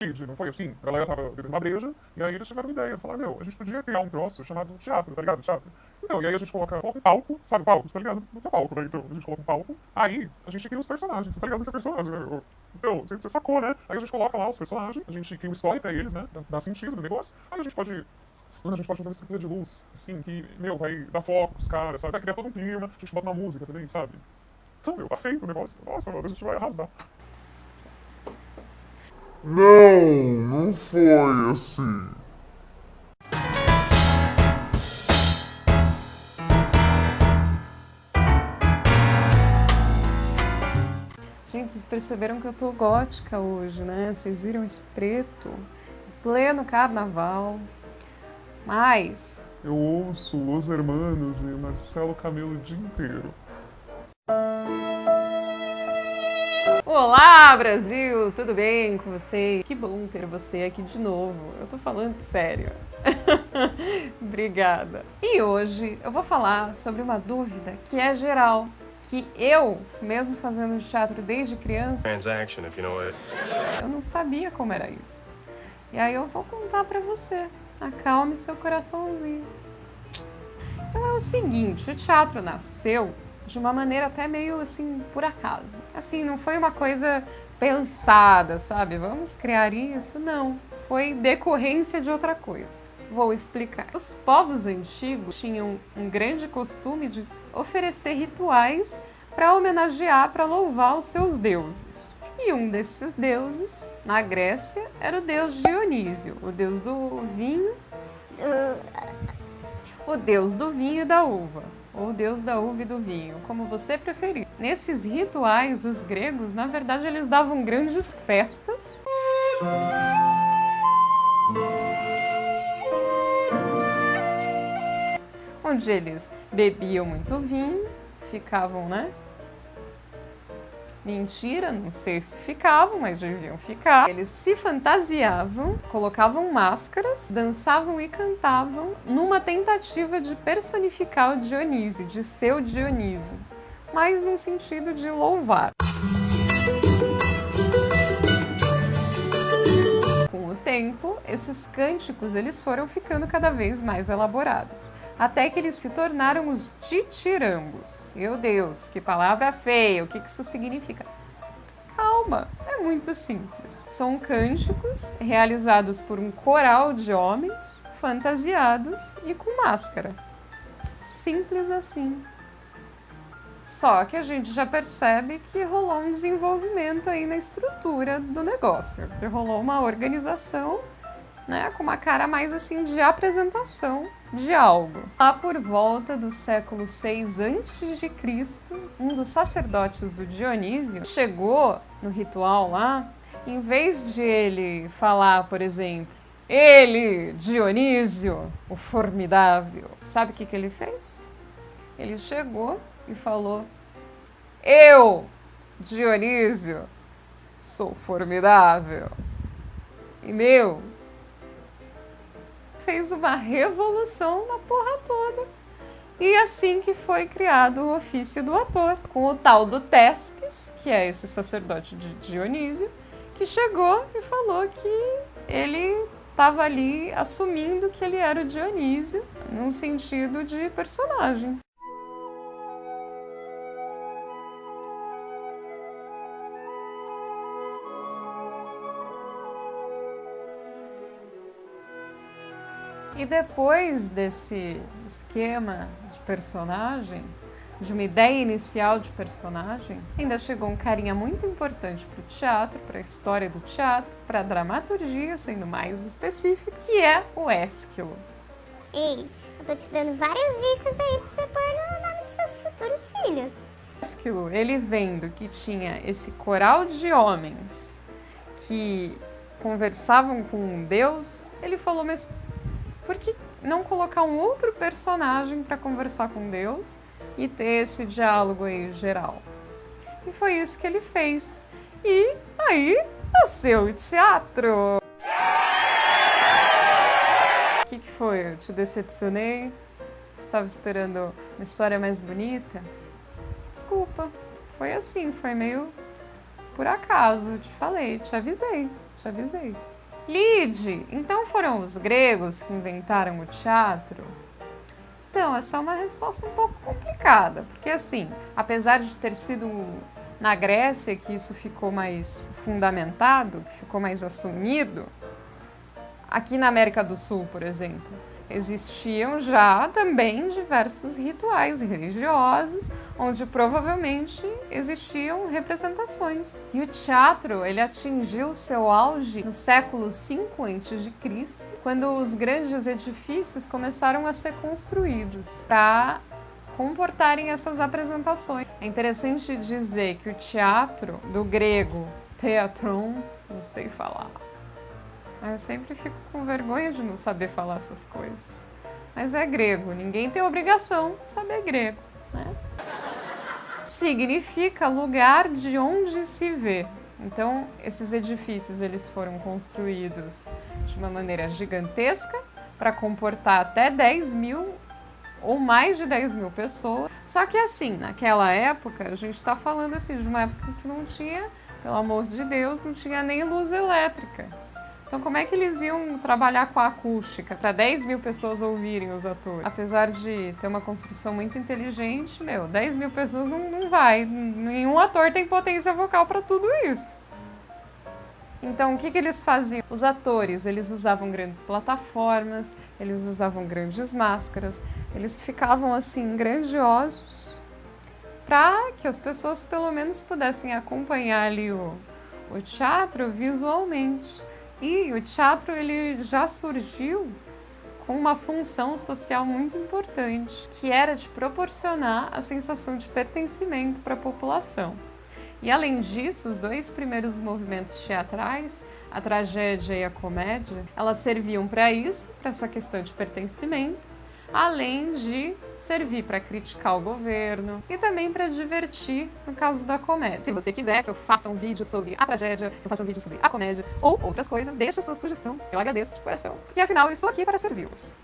Não foi assim? A galera tava bebendo uma breja, e aí eles tiveram uma ideia, falaram, meu, a gente podia criar um troço chamado teatro, tá ligado? Teatro. Então, e aí a gente coloca um palco, sabe o palco, tá ligado? Não tem palco, né? Então, a gente coloca um palco, aí a gente cria os personagens, tá ligado? Que é personagem, né? Então, você sacou, né? Aí a gente coloca lá os personagens, a gente cria uma história pra eles, né? Dá sentido no negócio, aí a gente pode. Mano, a gente pode fazer uma estrutura de luz, assim, que, meu, vai dar foco pros caras, sabe? Vai criar todo um clima, a gente bota uma música também, sabe? Então, meu, tá feito o negócio. Nossa, mano, a gente vai arrasar. Não, não foi assim. Gente, vocês perceberam que eu tô gótica hoje, né? Vocês viram esse preto? Pleno carnaval. Mas Eu ouço Los Hermanos e Marcelo Camelo o dia inteiro. olá, Brasil! Tudo bem com você? Que bom ter você aqui de novo. Eu tô falando sério. Obrigada. E hoje eu vou falar sobre uma dúvida que é geral, que eu, mesmo fazendo teatro desde criança, Transaction, if you know it. eu não sabia como era isso. E aí eu vou contar pra você. Acalme seu coraçãozinho. Então é o seguinte, o teatro nasceu de uma maneira até meio assim, por acaso. Assim, não foi uma coisa pensada, sabe? Vamos criar isso? Não. Foi decorrência de outra coisa. Vou explicar. Os povos antigos tinham um grande costume de oferecer rituais para homenagear, para louvar os seus deuses. E um desses deuses, na Grécia, era o deus Dionísio, o deus do vinho, o deus do vinho e da uva, ou deus da uva e do vinho, como você preferir. Nesses rituais, os gregos, na verdade, eles davam grandes festas. Onde eles bebiam muito vinho, ficavam, né? Mentira, não sei se ficavam, mas deviam ficar. Eles se fantasiavam, colocavam máscaras, dançavam e cantavam numa tentativa de personificar o Dionísio, de ser o Dionísio, mas no sentido de louvar. Com o tempo, esses cânticos eles foram ficando cada vez mais elaborados, até que eles se tornaram os ditirambos. Meu Deus, que palavra feia! O que isso significa? Calma, é muito simples. São cânticos realizados por um coral de homens fantasiados e com máscara. Simples assim. Só que a gente já percebe que rolou um desenvolvimento aí na estrutura do negócio, que rolou uma organização, né, com uma cara mais assim de apresentação de algo. Lá por volta do século 6 a.C., um dos sacerdotes do Dionísio chegou no ritual lá, em vez de ele falar, por exemplo, ele, Dionísio, o formidável, sabe o que ele fez? Ele chegou e falou: eu, Dionísio, sou formidável. E meu, fez uma revolução na porra toda. E assim que foi criado o ofício do ator, com o tal do Tespes, que é esse sacerdote de Dionísio, que chegou e falou que ele estava ali assumindo que ele era o Dionísio, num sentido de personagem. E depois desse esquema de personagem, de uma ideia inicial de personagem, ainda chegou um carinha muito importante para o teatro, para a história do teatro, para a dramaturgia, sendo mais específico, que é o Ésquilo. Ei, eu tô te dando várias dicas aí pra você pôr no nome dos seus futuros filhos. Ésquilo, ele vendo que tinha esse coral de homens que conversavam com um deus, ele falou, mas por que não colocar um outro personagem para conversar com Deus e ter esse diálogo aí geral? E foi isso que ele fez. E aí nasceu o teatro. O que foi? Eu te decepcionei? Você estava esperando uma história mais bonita? Desculpa, foi assim, foi meio por acaso. Te falei, te te avisei. Lide, então foram os gregos que inventaram o teatro? Então, essa é uma resposta um pouco complicada, porque assim, apesar de ter sido na Grécia que isso ficou mais fundamentado, que ficou mais assumido, aqui na América do Sul, por exemplo, existiam já também diversos rituais religiosos, onde provavelmente existiam representações. E o teatro, ele atingiu seu auge no século V a.C., quando os grandes edifícios começaram a ser construídos para comportarem essas apresentações. É interessante dizer que o teatro, do grego theatron, não sei falar, eu sempre fico com vergonha de não saber falar essas coisas. Mas é grego, ninguém tem obrigação de saber grego, né? Significa lugar de onde se vê. Então, esses edifícios eles foram construídos de uma maneira gigantesca para comportar até 10 mil ou mais de 10 mil pessoas. Só que assim, naquela época, a gente está falando assim de uma época que não tinha, pelo amor de Deus, não tinha nem luz elétrica. Então, como é que eles iam trabalhar com a acústica para 10 mil pessoas ouvirem os atores? Apesar de ter uma construção muito inteligente, 10 mil pessoas não vai. Nenhum ator tem potência vocal para tudo isso. Então, o que eles faziam? Os atores, eles usavam grandes plataformas, eles usavam grandes máscaras, eles ficavam, assim, grandiosos para que as pessoas, pelo menos, pudessem acompanhar ali o teatro visualmente. E o teatro ele já surgiu com uma função social muito importante, que era de proporcionar a sensação de pertencimento para a população. E além disso, os dois primeiros movimentos teatrais, a tragédia e a comédia, elas serviam para isso, para essa questão de pertencimento, além de servir para criticar o governo e também para divertir no caso da comédia. Se você quiser que eu faça um vídeo sobre a tragédia, que eu faça um vídeo sobre a comédia ou outras coisas, deixa a sua sugestão, eu agradeço de coração. Porque afinal eu estou aqui para servi-los.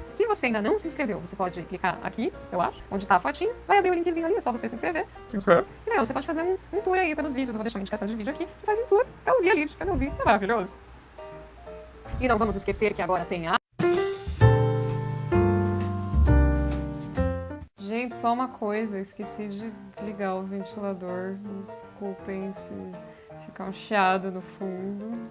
Se você ainda não se inscreveu, você pode clicar aqui, eu acho, onde está a fotinha, vai abrir o linkzinho ali, é só você se inscrever. Se inscreve. E você pode fazer um tour aí pelos vídeos, eu vou deixar uma indicação de vídeo aqui, você faz um tour para ouvir a Lid, para me ouvir, é maravilhoso. E não vamos esquecer que agora tem a... Gente, só uma coisa, eu esqueci de desligar o ventilador. Me desculpem se ficar um chiado no fundo.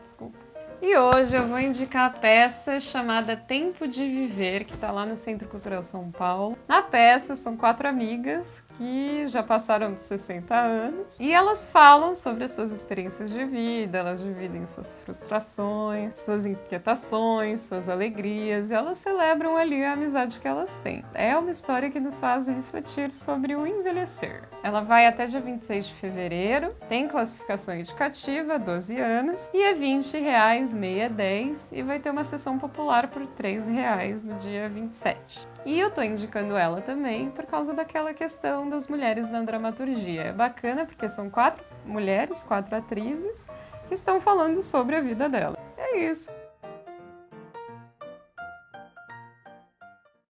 Desculpa. E hoje eu vou indicar a peça chamada Tempo de Viver, que está lá no Centro Cultural São Paulo. Na peça são 4 amigas que já passaram dos 60 anos e elas falam sobre as suas experiências de vida, elas dividem suas frustrações, suas inquietações, suas alegrias e elas celebram ali a amizade que elas têm. É uma história que nos faz refletir sobre o envelhecer. Ela vai até dia 26 de fevereiro, tem classificação indicativa, 12 anos, e é R$20, meia 10, e vai ter uma sessão popular por R$3 no dia 27. E eu tô indicando ela também por causa daquela questão das mulheres na dramaturgia. É bacana porque são 4 mulheres, 4 atrizes, que estão falando sobre a vida dela. É isso.